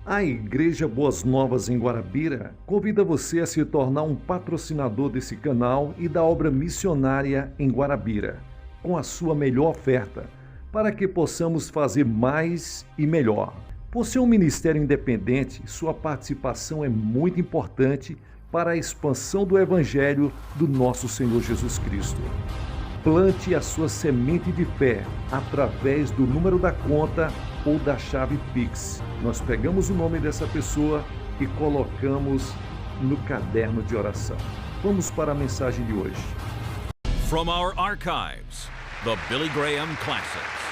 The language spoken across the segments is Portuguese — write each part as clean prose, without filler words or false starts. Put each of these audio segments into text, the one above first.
A Igreja Boas Novas em Guarabira convida você a se tornar um patrocinador desse canal e da obra missionária em Guarabira, com a sua melhor oferta, para que possamos fazer mais e melhor. Por ser um ministério independente, sua participação é muito importante para a expansão do Evangelho do nosso Senhor Jesus Cristo. Plante a sua semente de fé através do número da conta ou da chave Pix. Nós pegamos o nome dessa pessoa e colocamos no caderno de oração. Vamos para a mensagem de hoje. From our archives, the Billy Graham Classics.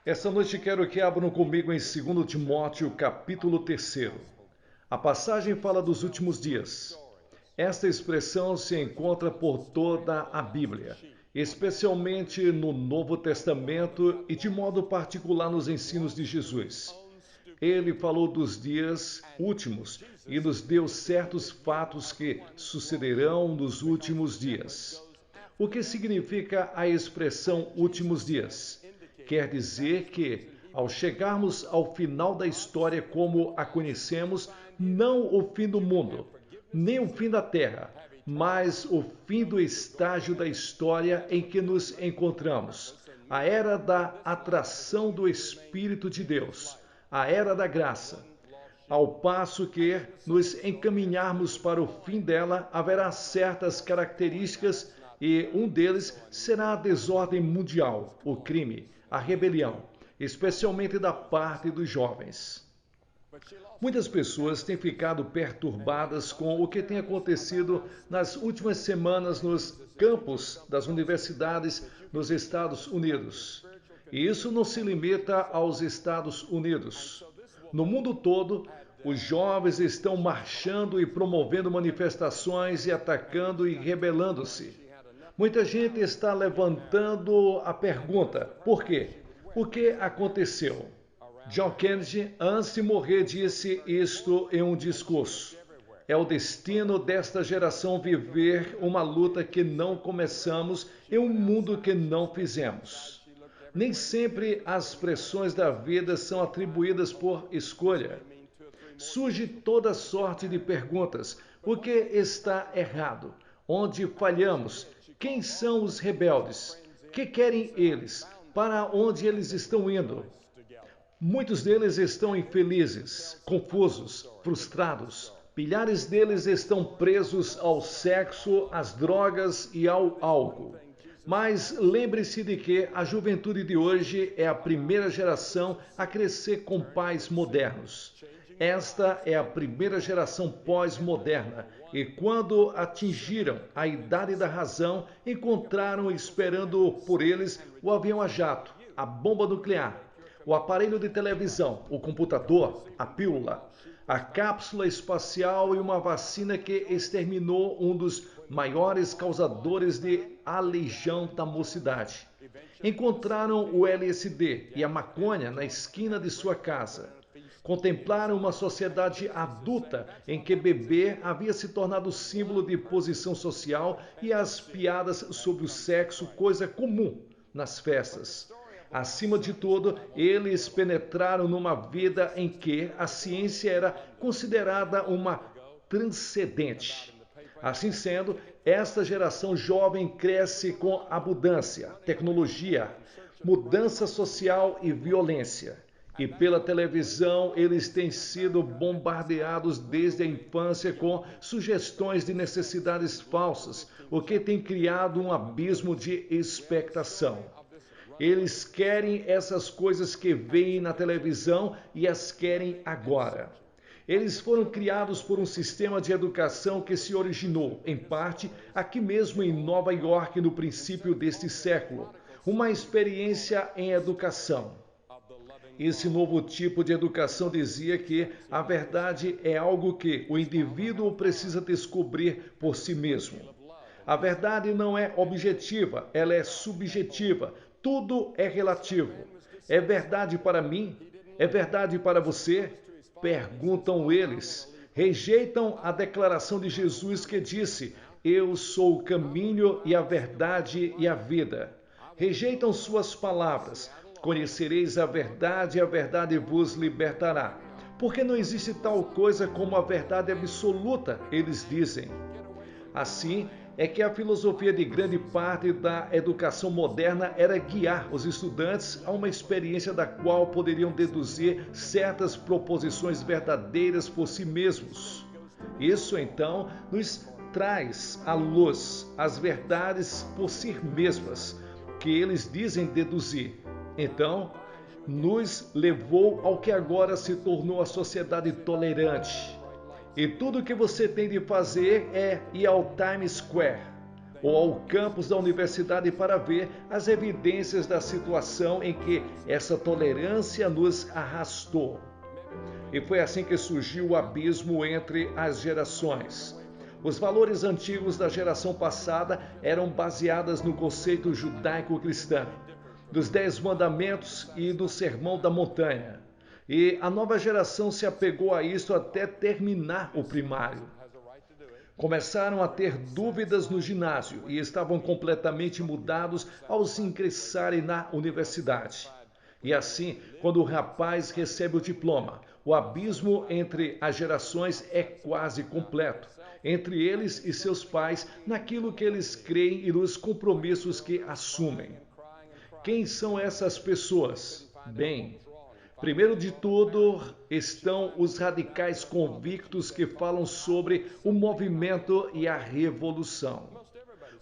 Esta noite quero que abram comigo em 2 Timóteo, capítulo 3. A passagem fala dos últimos dias. Esta expressão se encontra por toda a Bíblia, especialmente no Novo Testamento e de modo particular nos ensinos de Jesus. Ele falou dos dias últimos e nos deu certos fatos que sucederão nos últimos dias. O que significa a expressão últimos dias? Quer dizer que, ao chegarmos ao final da história como a conhecemos, não o fim do mundo, nem o fim da Terra, mas o fim do estágio da história em que nos encontramos, a era da atração do Espírito de Deus, a era da graça. Ao passo que nos encaminharmos para o fim dela, haverá certas características e um deles será a desordem mundial, o crime, a rebelião, especialmente da parte dos jovens. Muitas pessoas têm ficado perturbadas com o que tem acontecido nas últimas semanas nos campos das universidades nos Estados Unidos. E isso não se limita aos Estados Unidos. No mundo todo, os jovens estão marchando e promovendo manifestações e atacando e rebelando-se. Muita gente está levantando a pergunta: por quê? O que aconteceu? John Kennedy, antes de morrer, disse isto em um discurso: é o destino desta geração viver uma luta que não começamos em um mundo que não fizemos. Nem sempre as pressões da vida são atribuídas por escolha. Surge toda sorte de perguntas: o que está errado? Onde falhamos? Quem são os rebeldes? Que querem eles? Para onde eles estão indo? Muitos deles estão infelizes, confusos, frustrados. Milhares deles estão presos ao sexo, às drogas e ao álcool. Mas lembre-se de que a juventude de hoje é a primeira geração a crescer com pais modernos. Esta é a primeira geração pós-moderna e quando atingiram a idade da razão, encontraram esperando por eles o avião a jato, a bomba nuclear, o aparelho de televisão, o computador, a pílula, a cápsula espacial e uma vacina que exterminou um dos maiores causadores de aleijão da mocidade. Encontraram o LSD e a maconha na esquina de sua casa. Contemplaram uma sociedade adulta em que beber havia se tornado símbolo de posição social e as piadas sobre o sexo coisa comum nas festas. Acima de tudo, eles penetraram numa vida em que a ciência era considerada uma transcendente. Assim sendo, esta geração jovem cresce com abundância, tecnologia, mudança social e violência. E pela televisão, eles têm sido bombardeados desde a infância com sugestões de necessidades falsas, o que tem criado um abismo de expectação. Eles querem essas coisas que veem na televisão e as querem agora. Eles foram criados por um sistema de educação que se originou, em parte, aqui mesmo em Nova York no princípio deste século, uma experiência em educação. Esse novo tipo de educação dizia que a verdade é algo que o indivíduo precisa descobrir por si mesmo. A verdade não é objetiva, ela é subjetiva. Tudo é relativo. É verdade para mim? É verdade para você? Perguntam eles. Rejeitam a declaração de Jesus que disse: eu sou o caminho e a verdade e a vida. Rejeitam suas palavras. Conhecereis a verdade e a verdade vos libertará. Porque não existe tal coisa como a verdade absoluta, eles dizem. Assim, é que a filosofia de grande parte da educação moderna era guiar os estudantes a uma experiência da qual poderiam deduzir certas proposições verdadeiras por si mesmos. Isso, então, nos traz à luz as verdades por si mesmas, que eles dizem deduzir. Então, nos levou ao que agora se tornou a sociedade tolerante. E tudo o que você tem de fazer é ir ao Times Square ou ao campus da universidade para ver as evidências da situação em que essa tolerância nos arrastou. E foi assim que surgiu o abismo entre as gerações. Os valores antigos da geração passada eram baseados no conceito judaico-cristão, dos 10 mandamentos e do Sermão da Montanha. E a nova geração se apegou a isso até terminar o primário. Começaram a ter dúvidas no ginásio e estavam completamente mudados ao se ingressarem na universidade. E assim, quando o rapaz recebe o diploma, o abismo entre as gerações é quase completo, entre eles e seus pais, naquilo que eles creem e nos compromissos que assumem. Quem são essas pessoas? Bem, primeiro de tudo estão os radicais convictos que falam sobre o movimento e a revolução.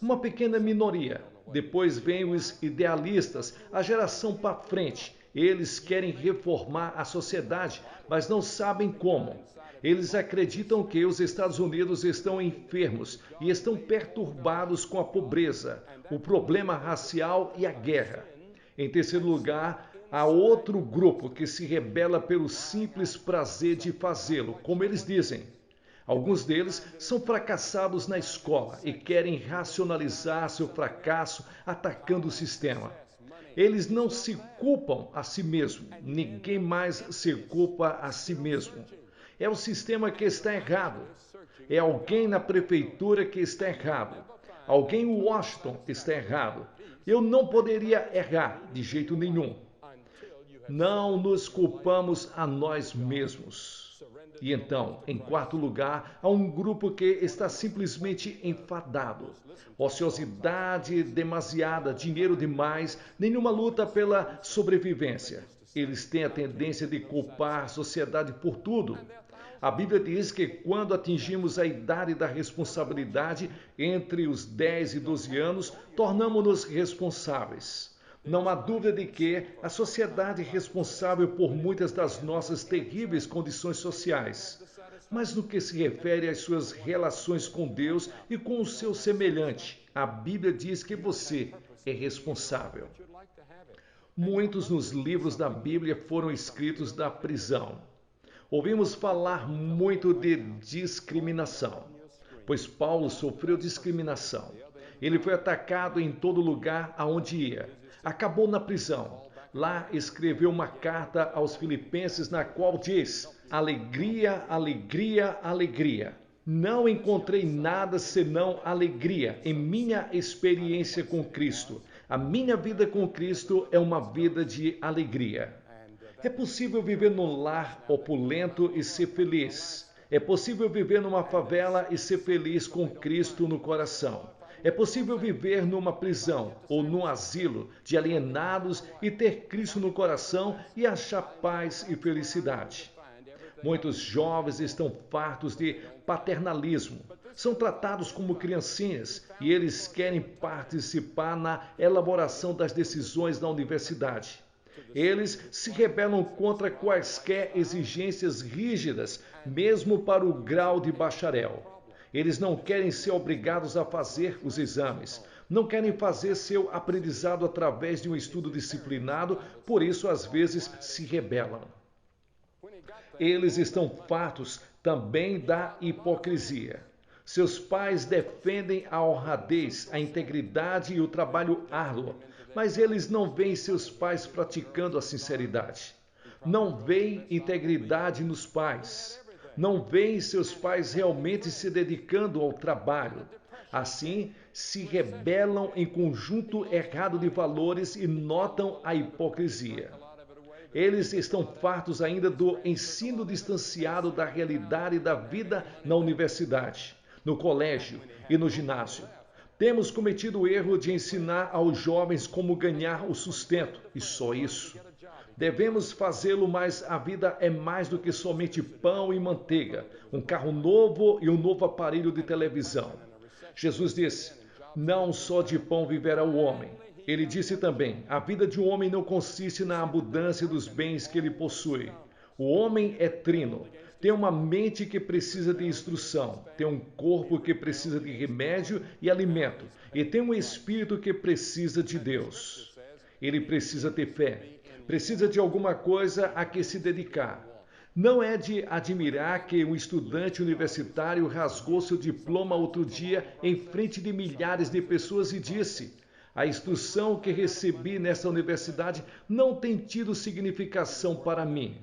Uma pequena minoria. Depois vem os idealistas, a geração para frente. Eles querem reformar a sociedade, mas não sabem como. Eles acreditam que os Estados Unidos estão enfermos e estão perturbados com a pobreza, o problema racial e a guerra. Em terceiro lugar, há outro grupo que se rebela pelo simples prazer de fazê-lo, como eles dizem. Alguns deles são fracassados na escola e querem racionalizar seu fracasso atacando o sistema. Eles não se culpam a si mesmo, ninguém mais se culpa a si mesmo. É o sistema que está errado. É alguém na prefeitura que está errado. Alguém em Washington está errado. Eu não poderia errar de jeito nenhum. Não nos culpamos a nós mesmos. E então, em quarto lugar, há um grupo que está simplesmente enfadado. Ociosidade demasiada, dinheiro demais, nenhuma luta pela sobrevivência. Eles têm a tendência de culpar a sociedade por tudo. A Bíblia diz que quando atingimos a idade da responsabilidade, entre os 10 e 12 anos, tornamos-nos responsáveis. Não há dúvida de que a sociedade é responsável por muitas das nossas terríveis condições sociais. Mas no que se refere às suas relações com Deus e com o seu semelhante, a Bíblia diz que você é responsável. Muitos nos livros da Bíblia foram escritos da prisão. Ouvimos falar muito de discriminação, pois Paulo sofreu discriminação. Ele foi atacado em todo lugar aonde ia. Acabou na prisão. Lá escreveu uma carta aos Filipenses na qual diz: alegria, alegria, alegria. Não encontrei nada senão alegria em minha experiência com Cristo. A minha vida com Cristo é uma vida de alegria. É possível viver num lar opulento e ser feliz. É possível viver numa favela e ser feliz com Cristo no coração. É possível viver numa prisão ou num asilo de alienados e ter Cristo no coração e achar paz e felicidade. Muitos jovens estão fartos de paternalismo. São tratados como criancinhas e eles querem participar na elaboração das decisões da universidade. Eles se rebelam contra quaisquer exigências rígidas, mesmo para o grau de bacharel. Eles não querem ser obrigados a fazer os exames. Não querem fazer seu aprendizado através de um estudo disciplinado, por isso às vezes se rebelam. Eles estão fartos também da hipocrisia. Seus pais defendem a honradez, a integridade e o trabalho árduo, mas eles não veem seus pais praticando a sinceridade. Não veem integridade nos pais. Não veem seus pais realmente se dedicando ao trabalho. Assim, se rebelam em conjunto errado de valores e notam a hipocrisia. Eles estão fartos ainda do ensino distanciado da realidade da vida na universidade, no colégio e no ginásio. Temos cometido o erro de ensinar aos jovens como ganhar o sustento, e só isso. Devemos fazê-lo, mas a vida é mais do que somente pão e manteiga, um carro novo e um novo aparelho de televisão. Jesus disse: não só de pão viverá o homem. Ele disse também: a vida de um homem não consiste na abundância dos bens que ele possui. O homem é trino. Tem uma mente que precisa de instrução, tem um corpo que precisa de remédio e alimento, e tem um espírito que precisa de Deus. Ele precisa ter fé, precisa de alguma coisa a que se dedicar. Não é de admirar que um estudante universitário rasgou seu diploma outro dia em frente de milhares de pessoas e disse: a instrução que recebi nessa universidade não tem tido significação para mim.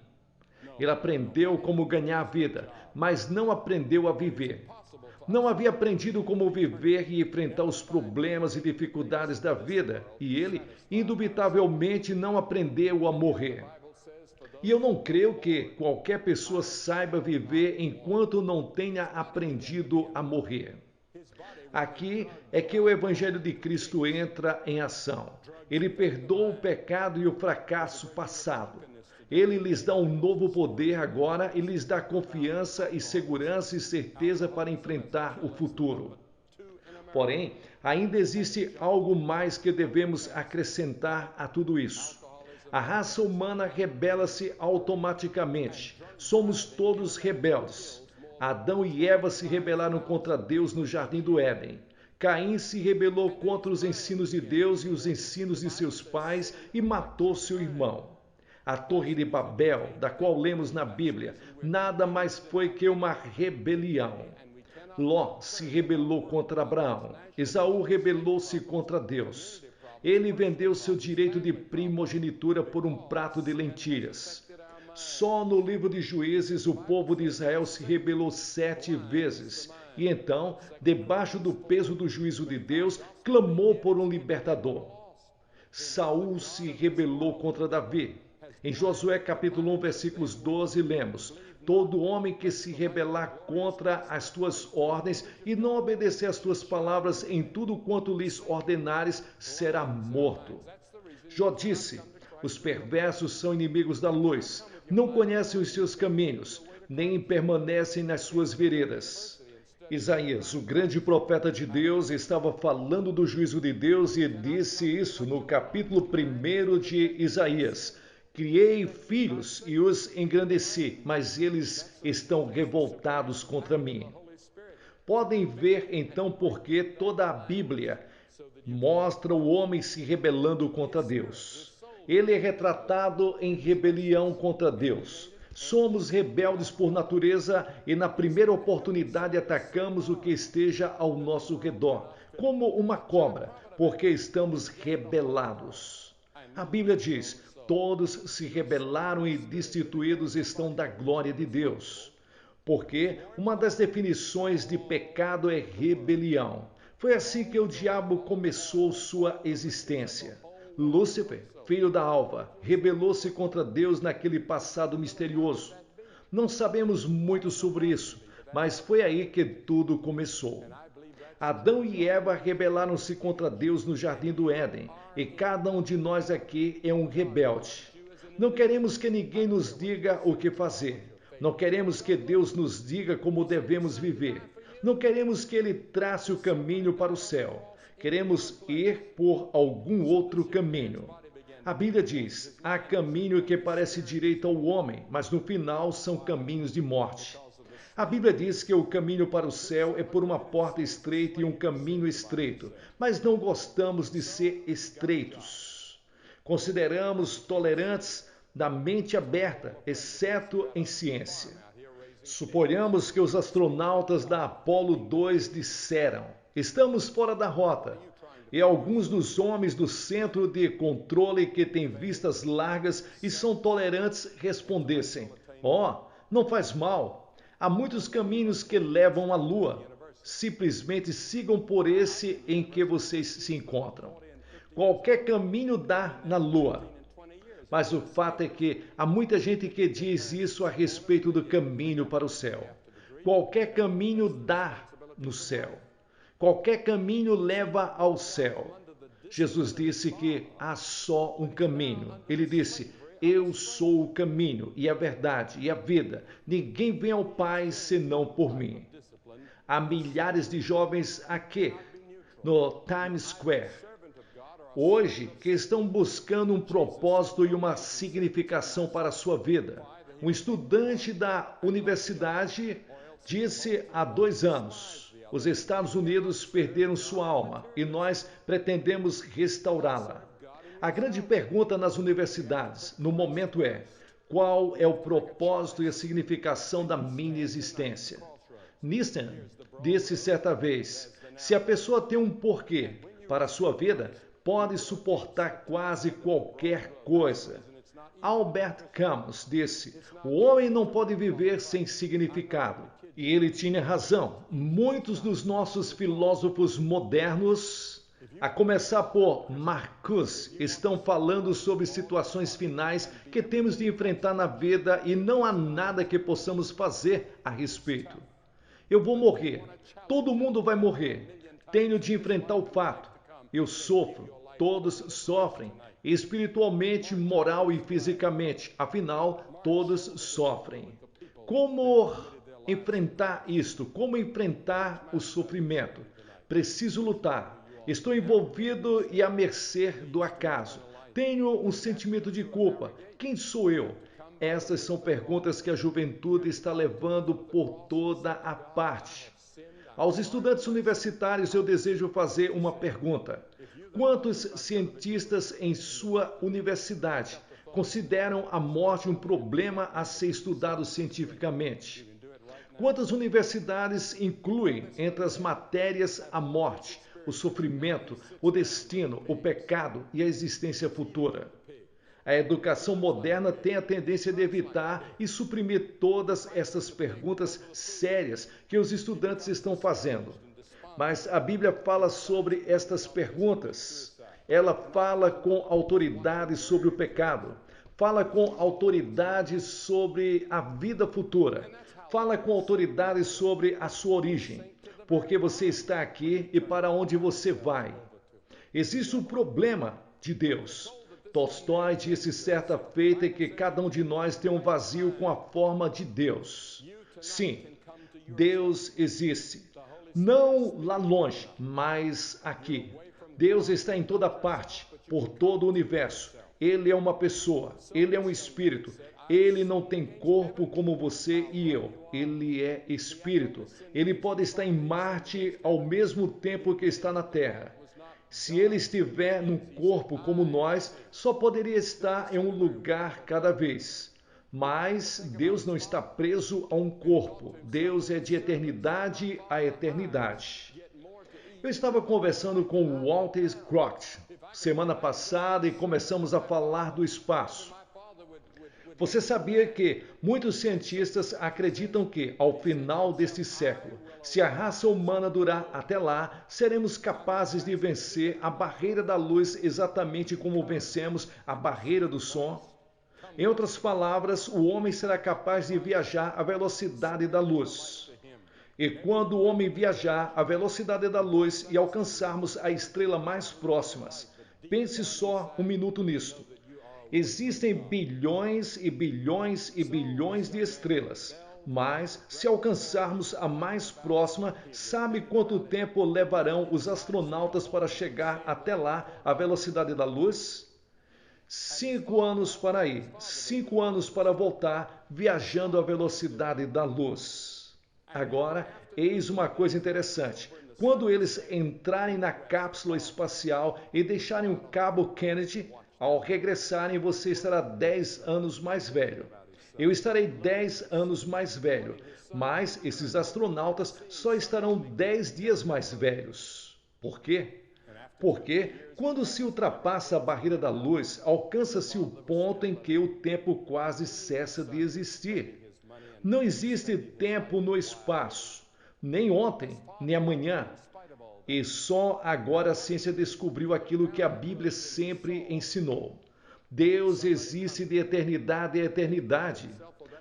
Ele aprendeu como ganhar a vida, mas não aprendeu a viver. Não havia aprendido como viver e enfrentar os problemas e dificuldades da vida, e ele, indubitavelmente, não aprendeu a morrer. E eu não creio que qualquer pessoa saiba viver enquanto não tenha aprendido a morrer. Aqui é que o Evangelho de Cristo entra em ação. Ele perdoa o pecado e o fracasso passado. Ele lhes dá um novo poder agora e lhes dá confiança e segurança e certeza para enfrentar o futuro. Porém, ainda existe algo mais que devemos acrescentar a tudo isso. A raça humana rebela-se automaticamente. Somos todos rebeldes. Adão e Eva se rebelaram contra Deus no Jardim do Éden. Caim se rebelou contra os ensinos de Deus e os ensinos de seus pais e matou seu irmão. A Torre de Babel, da qual lemos na Bíblia, nada mais foi que uma rebelião. Ló se rebelou contra Abraão. Esaú rebelou-se contra Deus. Ele vendeu seu direito de primogenitura por um prato de lentilhas. Só no livro de Juízes o povo de Israel se rebelou 7 vezes. E então, debaixo do peso do juízo de Deus, clamou por um libertador. Saul se rebelou contra Davi. Em Josué capítulo 1, versículos 12, lemos: todo homem que se rebelar contra as tuas ordens e não obedecer às tuas palavras em tudo quanto lhes ordenares, será morto. Jó disse: os perversos são inimigos da luz, não conhecem os seus caminhos, nem permanecem nas suas veredas. Isaías, o grande profeta de Deus, estava falando do juízo de Deus e disse isso no capítulo 1 de Isaías: criei filhos e os engrandeci, mas eles estão revoltados contra mim. Podem ver então porque toda a Bíblia mostra o homem se rebelando contra Deus. Ele é retratado em rebelião contra Deus. Somos rebeldes por natureza e na primeira oportunidade atacamos o que esteja ao nosso redor, como uma cobra, porque estamos rebelados. A Bíblia diz: todos se rebelaram e destituídos estão da glória de Deus. Porque uma das definições de pecado é rebelião. Foi assim que o diabo começou sua existência. Lúcifer, filho da alva, rebelou-se contra Deus naquele passado misterioso. Não sabemos muito sobre isso, mas foi aí que tudo começou. Adão e Eva rebelaram-se contra Deus no Jardim do Éden, e cada um de nós aqui é um rebelde. Não queremos que ninguém nos diga o que fazer. Não queremos que Deus nos diga como devemos viver. Não queremos que Ele trace o caminho para o céu. Queremos ir por algum outro caminho. A Bíblia diz: há caminho que parece direito ao homem, mas no final são caminhos de morte. A Bíblia diz que o caminho para o céu é por uma porta estreita e um caminho estreito, mas não gostamos de ser estreitos. Consideramos tolerantes da mente aberta, exceto em ciência. Suponhamos que os astronautas da Apollo 2 disseram: estamos fora da rota. E alguns dos homens do centro de controle que têm vistas largas e são tolerantes respondessem: não faz mal. Há muitos caminhos que levam à Lua. Simplesmente sigam por esse em que vocês se encontram. Qualquer caminho dá na lua. Mas o fato é que há muita gente que diz isso a respeito do caminho para o céu. Qualquer caminho dá no céu. Qualquer caminho leva ao céu. Jesus disse que há só um caminho. Ele disse: eu sou o caminho e a verdade e a vida. Ninguém vem ao Pai senão por mim. Há milhares de jovens aqui no Times Square hoje que estão buscando um propósito e uma significação para a sua vida. Um estudante da universidade disse há 2 anos: os Estados Unidos perderam sua alma e nós pretendemos restaurá-la. A grande pergunta nas universidades no momento é: qual é o propósito e a significação da minha existência? Nietzsche disse certa vez: se a pessoa tem um porquê para a sua vida, pode suportar quase qualquer coisa. Albert Camus disse: o homem não pode viver sem significado. E ele tinha razão. Muitos dos nossos filósofos modernos, a começar por Marcuse, estão falando sobre situações finais que temos de enfrentar na vida e não há nada que possamos fazer a respeito. Eu vou morrer. Todo mundo vai morrer. Tenho de enfrentar o fato. Eu sofro. Todos sofrem. Espiritualmente, moral e fisicamente. Afinal, todos sofrem. Como enfrentar isto? Como enfrentar o sofrimento? Preciso lutar. Estou envolvido e à mercê do acaso. Tenho um sentimento de culpa. Quem sou eu? Essas são perguntas que a juventude está levando por toda a parte. Aos estudantes universitários, eu desejo fazer uma pergunta. Quantos cientistas em sua universidade consideram a morte um problema a ser estudado cientificamente? Quantas universidades incluem entre as matérias a morte, o sofrimento, o destino, o pecado e a existência futura? A educação moderna tem a tendência de evitar e suprimir todas essas perguntas sérias que os estudantes estão fazendo. Mas a Bíblia fala sobre estas perguntas. Ela fala com autoridade sobre o pecado. Fala com autoridade sobre a vida futura. Fala com autoridade sobre a sua origem. Porque você está aqui e para onde você vai. Existe um problema de Deus. Tolstói disse certa feita que cada um de nós tem um vazio com a forma de Deus. Sim, Deus existe. Não lá longe, mas aqui. Deus está em toda parte, por todo o universo. Ele é uma pessoa, ele é um espírito. Ele não tem corpo como você e eu. Ele é espírito. Ele pode estar em Marte ao mesmo tempo que está na Terra. Se ele estiver num corpo como nós, só poderia estar em um lugar cada vez. Mas Deus não está preso a um corpo. Deus é de eternidade a eternidade. Eu estava conversando com Walter Cronkite semana passada e começamos a falar do espaço. Você sabia que muitos cientistas acreditam que, ao final deste século, se a raça humana durar até lá, seremos capazes de vencer a barreira da luz exatamente como vencemos a barreira do som? Em outras palavras, o homem será capaz de viajar à velocidade da luz. E quando o homem viajar à velocidade da luz e alcançarmos a estrela mais próxima, pense só um minuto nisto. Existem bilhões e bilhões e bilhões de estrelas, mas se alcançarmos a mais próxima, sabe quanto tempo levarão os astronautas para chegar até lá à velocidade da luz? 5 anos para ir, 5 anos para voltar, viajando à velocidade da luz. Agora, eis uma coisa interessante. Quando eles entrarem na cápsula espacial e deixarem o cabo Kennedy, ao regressarem você estará 10 anos mais velho. Eu estarei 10 anos mais velho, mas esses astronautas só estarão 10 dias mais velhos. Por quê? Porque, quando se ultrapassa a barreira da luz, alcança-se o ponto em que o tempo quase cessa de existir. Não existe tempo no espaço. nem ontem, nem amanhã. E só agora a ciência descobriu aquilo que a Bíblia sempre ensinou. Deus existe de eternidade a eternidade.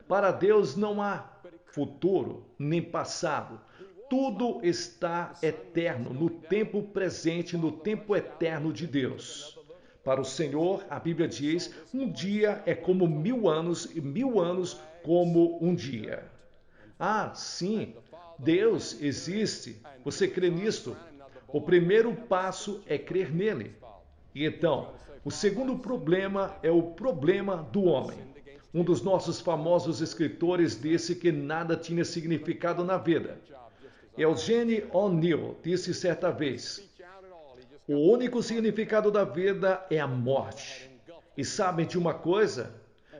Para Deus não há futuro nem passado. Tudo está eterno, no tempo presente, no tempo eterno de Deus. Para o Senhor, a Bíblia diz, um dia é como 1000 anos e 1000 anos como um dia. Ah, sim, Deus existe. Você crê nisto? O primeiro passo é crer nele. E então, o segundo problema é o problema do homem. Um dos nossos famosos escritores disse que nada tinha significado na vida. Eugene O'Neill disse certa vez: o único significado da vida é a morte. E sabem de uma coisa?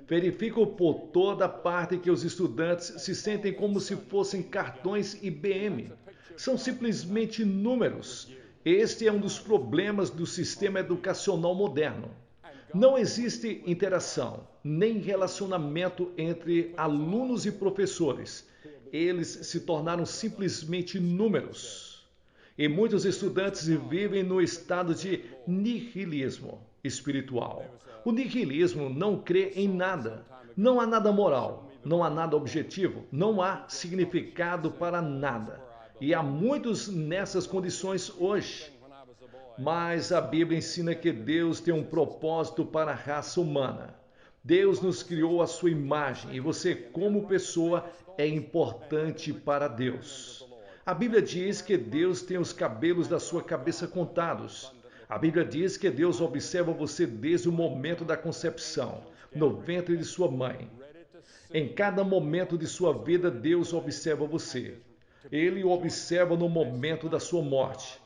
Verifico por toda parte que os estudantes se sentem como se fossem cartões IBM. São simplesmente números. Este é um dos problemas do sistema educacional moderno. Não existe interação, nem relacionamento entre alunos e professores. Eles se tornaram simplesmente números. E muitos estudantes vivem no estado de nihilismo espiritual. O nihilismo não crê em nada. Não há nada moral, não há nada objetivo, não há significado para nada. E há muitos nessas condições hoje. Mas a Bíblia ensina que Deus tem um propósito para a raça humana. Deus nos criou à sua imagem e você, como pessoa, é importante para Deus. A Bíblia diz que Deus tem os cabelos da sua cabeça contados. A Bíblia diz que Deus observa você desde o momento da concepção, no ventre de sua mãe. Em cada momento de sua vida, Deus observa você. Ele o observa no momento da sua morte.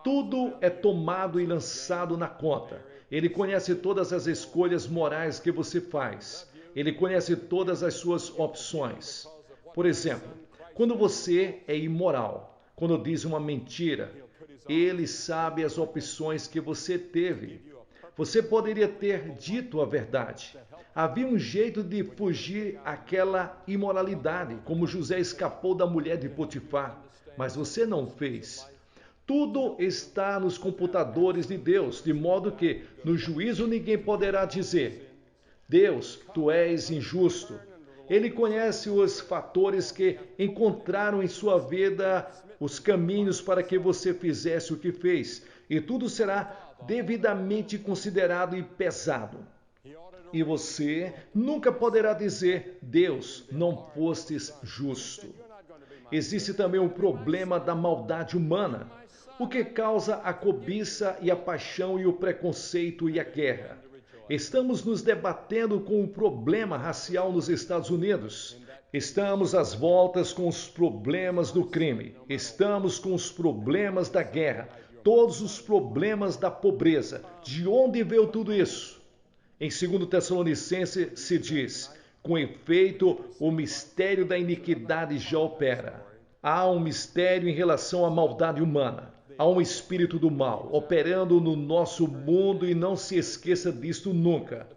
Tudo é tomado e lançado na conta. Ele conhece todas as escolhas morais que você faz. Ele conhece todas as suas opções. Por exemplo, quando você é imoral, quando diz uma mentira, ele sabe as opções que você teve. Você poderia ter dito a verdade. Havia um jeito de fugir àquela imoralidade, como José escapou da mulher de Potifar, mas você não fez. Tudo está nos computadores de Deus, de modo que no juízo ninguém poderá dizer: Deus, tu és injusto. Ele conhece os fatores que encontraram em sua vida, os caminhos para que você fizesse o que fez, e tudo será devidamente considerado e pesado. E você nunca poderá dizer: Deus, não fostes justo. Existe também o problema da maldade humana, o que causa a cobiça e a paixão e o preconceito e a guerra. Estamos nos debatendo com o problema racial nos Estados Unidos. Estamos às voltas com os problemas do crime. Estamos com os problemas da guerra. Todos os problemas da pobreza. De onde veio tudo isso? Em 2 Tessalonicenses se diz: com efeito, o mistério da iniquidade já opera. Há um mistério em relação à maldade humana. Há um espírito do mal operando no nosso mundo e não se esqueça disto nunca.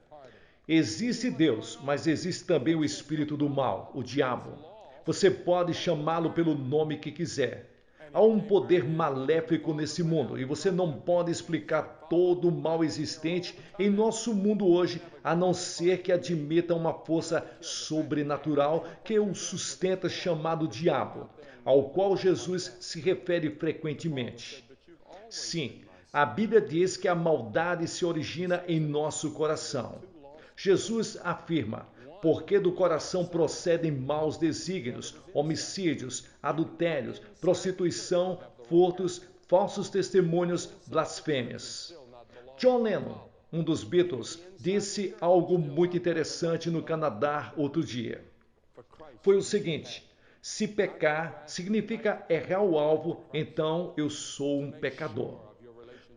Existe Deus, mas existe também o espírito do mal, o diabo. Você pode chamá-lo pelo nome que quiser. Há um poder maléfico nesse mundo e você não pode explicar todo o mal existente em nosso mundo hoje, a não ser que admita uma força sobrenatural que o sustenta, chamado diabo, ao qual Jesus se refere frequentemente. Sim, a Bíblia diz que a maldade se origina em nosso coração. Jesus afirma: porque do coração procedem maus desígnios, homicídios, adultérios, prostituição, furtos, falsos testemunhos, blasfêmias. John Lennon, um dos Beatles, disse algo muito interessante no Canadá outro dia. Foi o seguinte: se pecar significa errar o alvo, então eu sou um pecador.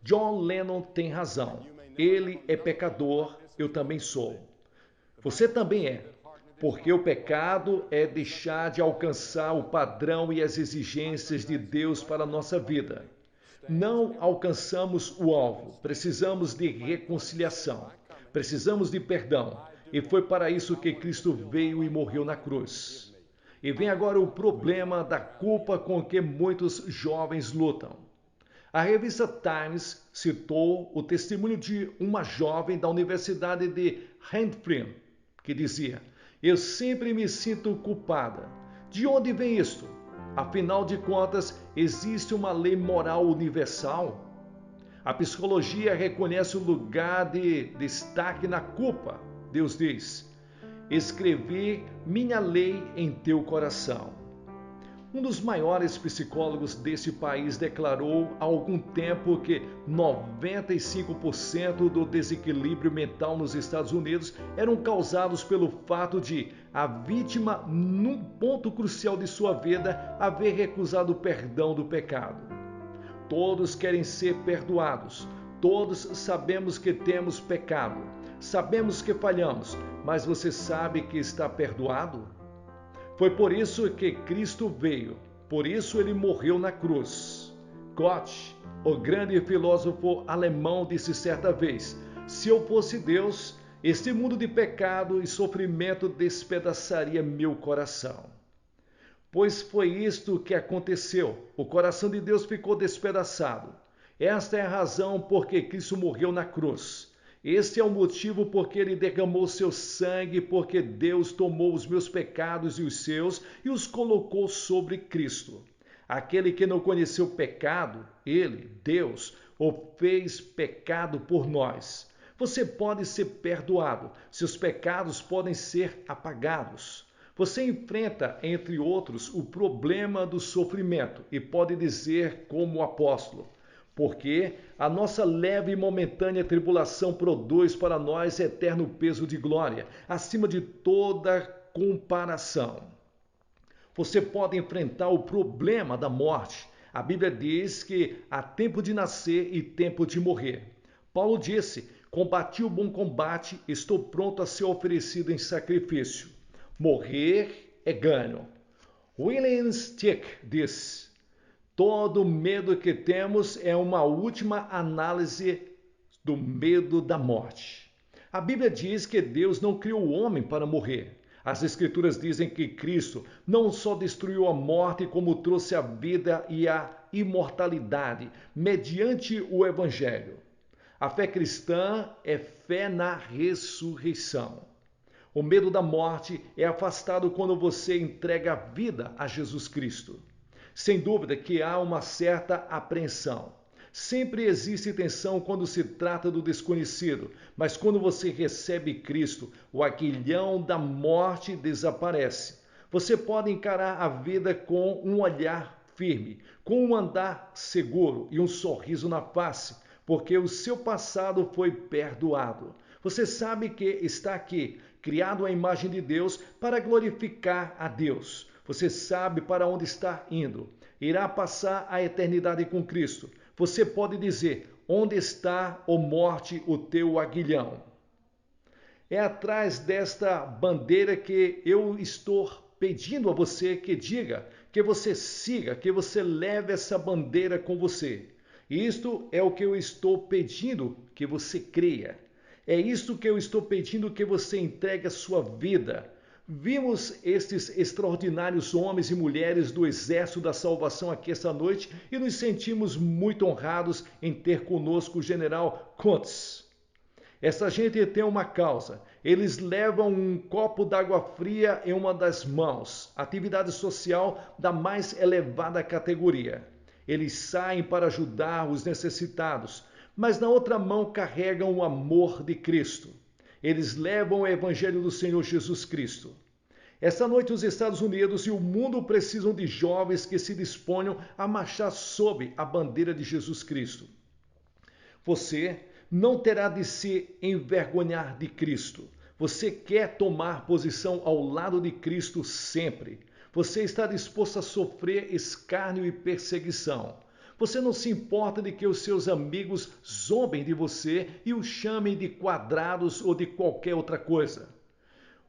John Lennon tem razão. Ele é pecador, eu também sou. Você também é, porque o pecado é deixar de alcançar o padrão e as exigências de Deus para a nossa vida. Não alcançamos o alvo, precisamos de reconciliação, precisamos de perdão, e foi para isso que Cristo veio e morreu na cruz. E vem agora o problema da culpa com que muitos jovens lutam. A revista Times citou o testemunho de uma jovem da Universidade de Handfree, que dizia: "Eu sempre me sinto culpada. De onde vem isto? Afinal de contas, existe uma lei moral universal?" A psicologia reconhece o lugar de destaque na culpa. Deus diz: "Escrevi minha lei em teu coração." Um dos maiores psicólogos deste país declarou há algum tempo que 95% do desequilíbrio mental nos Estados Unidos eram causados pelo fato de a vítima, num ponto crucial de sua vida, haver recusado o perdão do pecado. Todos querem ser perdoados. Todos sabemos que temos pecado. Sabemos que falhamos, mas você sabe que está perdoado? Foi por isso que Cristo veio. Por isso ele morreu na cruz. Goethe, o grande filósofo alemão, disse certa vez: "Se eu fosse Deus, este mundo de pecado e sofrimento despedaçaria meu coração." Pois foi isto que aconteceu. O coração de Deus ficou despedaçado. Esta é a razão por que Cristo morreu na cruz. Este é o motivo por que ele derramou seu sangue, porque Deus tomou os meus pecados e os seus e os colocou sobre Cristo. Aquele que não conheceu pecado, ele, Deus, o fez pecado por nós. Você pode ser perdoado. Seus pecados podem ser apagados. Você enfrenta, entre outros, o problema do sofrimento e pode dizer como o apóstolo: "Porque a nossa leve e momentânea tribulação produz para nós eterno peso de glória, acima de toda comparação." Você pode enfrentar o problema da morte. A Bíblia diz que há tempo de nascer e tempo de morrer. Paulo disse: "Combati o bom combate, estou pronto a ser oferecido em sacrifício. Morrer é ganho." William Stick diz: "Todo medo que temos é uma última análise do medo da morte." A Bíblia diz que Deus não criou o homem para morrer. As Escrituras dizem que Cristo não só destruiu a morte, como trouxe a vida e a imortalidade mediante o Evangelho. A fé cristã é fé na ressurreição. O medo da morte é afastado quando você entrega a vida a Jesus Cristo. Sem dúvida que há uma certa apreensão. Sempre existe tensão quando se trata do desconhecido, mas quando você recebe Cristo, o aguilhão da morte desaparece. Você pode encarar a vida com um olhar firme, com um andar seguro e um sorriso na face, porque o seu passado foi perdoado. Você sabe que está aqui, criado à imagem de Deus, para glorificar a Deus. Você sabe para onde está indo. Irá passar a eternidade com Cristo. Você pode dizer: "Onde está, ó morte, o teu aguilhão?" É atrás desta bandeira que eu estou pedindo a você que diga, que você siga, que você leve essa bandeira com você. Isto é o que eu estou pedindo que você creia. É isto que eu estou pedindo que você entregue a sua vida. Vimos estes extraordinários homens e mulheres do Exército da Salvação aqui esta noite e nos sentimos muito honrados em ter conosco o general Kuntz. Essa gente tem uma causa. Eles levam um copo d'água fria em uma das mãos, atividade social da mais elevada categoria. Eles saem para ajudar os necessitados, mas na outra mão carregam o amor de Cristo. Eles levam o Evangelho do Senhor Jesus Cristo. Esta noite os Estados Unidos e o mundo precisam de jovens que se disponham a marchar sob a bandeira de Jesus Cristo. Você não terá de se envergonhar de Cristo. Você quer tomar posição ao lado de Cristo sempre. Você está disposto a sofrer escárnio e perseguição. Você não se importa de que os seus amigos zombem de você e o chamem de quadrados ou de qualquer outra coisa.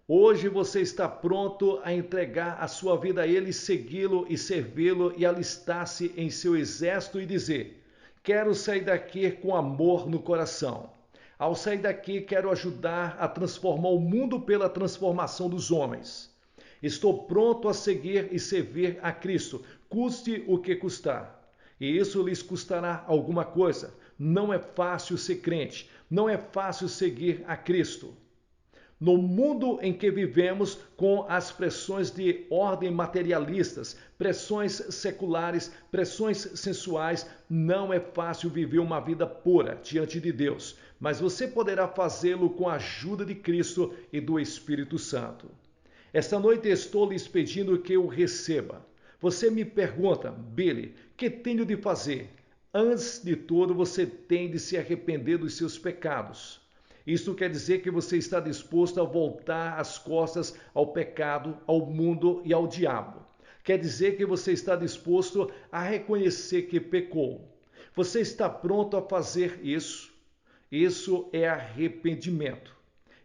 Hoje você está pronto a entregar a sua vida a Ele, segui-lo e servi-lo e alistar-se em seu exército e dizer: "Quero sair daqui com amor no coração. Ao sair daqui, quero ajudar a transformar o mundo pela transformação dos homens. Estou pronto a seguir e servir a Cristo, custe o que custar. E isso lhes custará alguma coisa. Não é fácil ser crente, não é fácil seguir a Cristo. No mundo em que vivemos, com as pressões de ordem materialistas, pressões seculares, pressões sensuais, não é fácil viver uma vida pura diante de Deus, mas você poderá fazê-lo com a ajuda de Cristo e do Espírito Santo. Esta noite estou lhes pedindo que o receba. Você me pergunta, Billy, que tenho de fazer? Antes de tudo, você tem de se arrepender dos seus pecados. Isso quer dizer que você está disposto a voltar as costas ao pecado, ao mundo e ao diabo. Quer dizer que você está disposto a reconhecer que pecou. Você está pronto a fazer isso? Isso é arrependimento.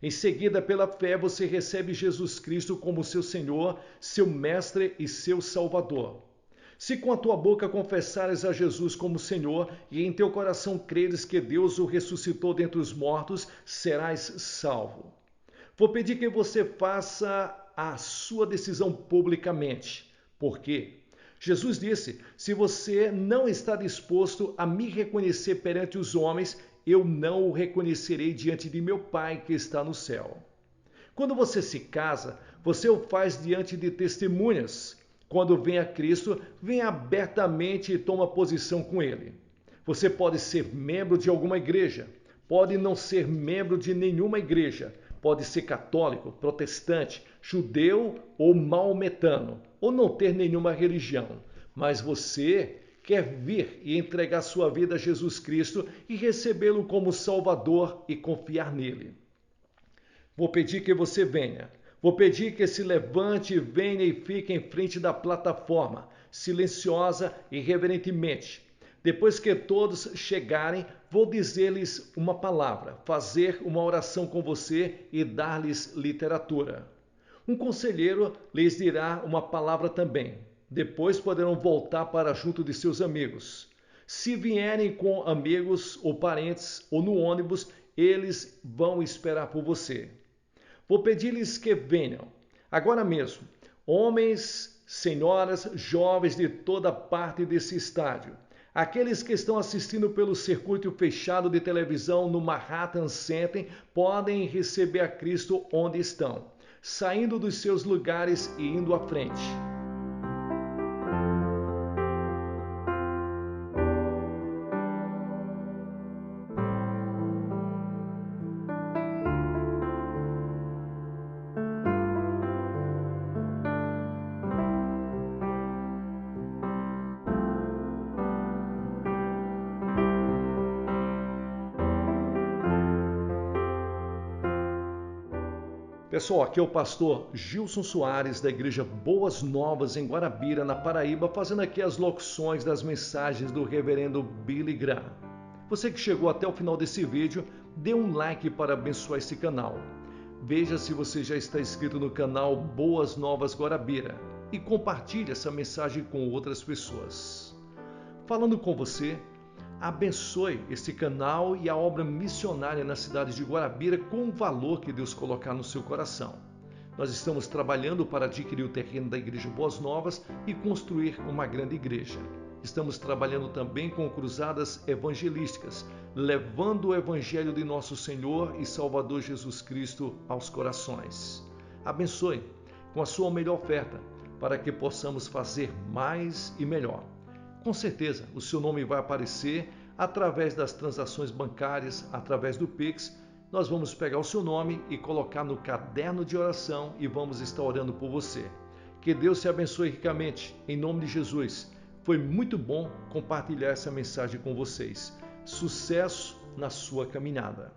Em seguida, pela fé, você recebe Jesus Cristo como seu Senhor, seu Mestre e seu Salvador. Se com a tua boca confessares a Jesus como Senhor e em teu coração creres que Deus o ressuscitou dentre os mortos, serás salvo. Vou pedir que você faça a sua decisão publicamente. Por quê? Jesus disse, se você não está disposto a me reconhecer perante os homens, eu não o reconhecerei diante de meu Pai que está no céu. Quando você se casa, você o faz diante de testemunhas. Quando vem a Cristo, vem abertamente e toma posição com Ele. Você pode ser membro de alguma igreja, pode não ser membro de nenhuma igreja, pode ser católico, protestante, judeu ou maometano, ou não ter nenhuma religião, mas você quer vir e entregar sua vida a Jesus Cristo e recebê-lo como Salvador e confiar nele. Vou pedir que você venha. Vou pedir que se levante, venha e fique em frente da plataforma, silenciosa e reverentemente. Depois que todos chegarem, vou dizer-lhes uma palavra, fazer uma oração com você e dar-lhes literatura. Um conselheiro lhes dirá uma palavra também. Depois poderão voltar para junto de seus amigos. Se vierem com amigos ou parentes ou no ônibus, eles vão esperar por você. Vou pedir-lhes que venham, agora mesmo, homens, senhoras, jovens de toda parte desse estádio. Aqueles que estão assistindo pelo circuito fechado de televisão no Manhattan Center podem receber a Cristo onde estão, saindo dos seus lugares e indo à frente. Pessoal, aqui é o pastor Gilson Soares, da Igreja Boas Novas, em Guarabira, na Paraíba, fazendo aqui as locuções das mensagens do reverendo Billy Graham. Você que chegou até o final desse vídeo, dê um like para abençoar esse canal. Veja se você já está inscrito no canal Boas Novas Guarabira e compartilhe essa mensagem com outras pessoas. Falando com você, abençoe esse canal e a obra missionária na cidade de Guarabira com o valor que Deus colocar no seu coração. Nós estamos trabalhando para adquirir o terreno da Igreja Boas Novas e construir uma grande igreja. Estamos trabalhando também com cruzadas evangelísticas, levando o Evangelho de nosso Senhor e Salvador Jesus Cristo aos corações. Abençoe com a sua melhor oferta para que possamos fazer mais e melhor. Com certeza, o seu nome vai aparecer através das transações bancárias, através do Pix. Nós vamos pegar o seu nome e colocar no caderno de oração e vamos estar orando por você. Que Deus te abençoe ricamente, em nome de Jesus. Foi muito bom compartilhar essa mensagem com vocês. Sucesso na sua caminhada.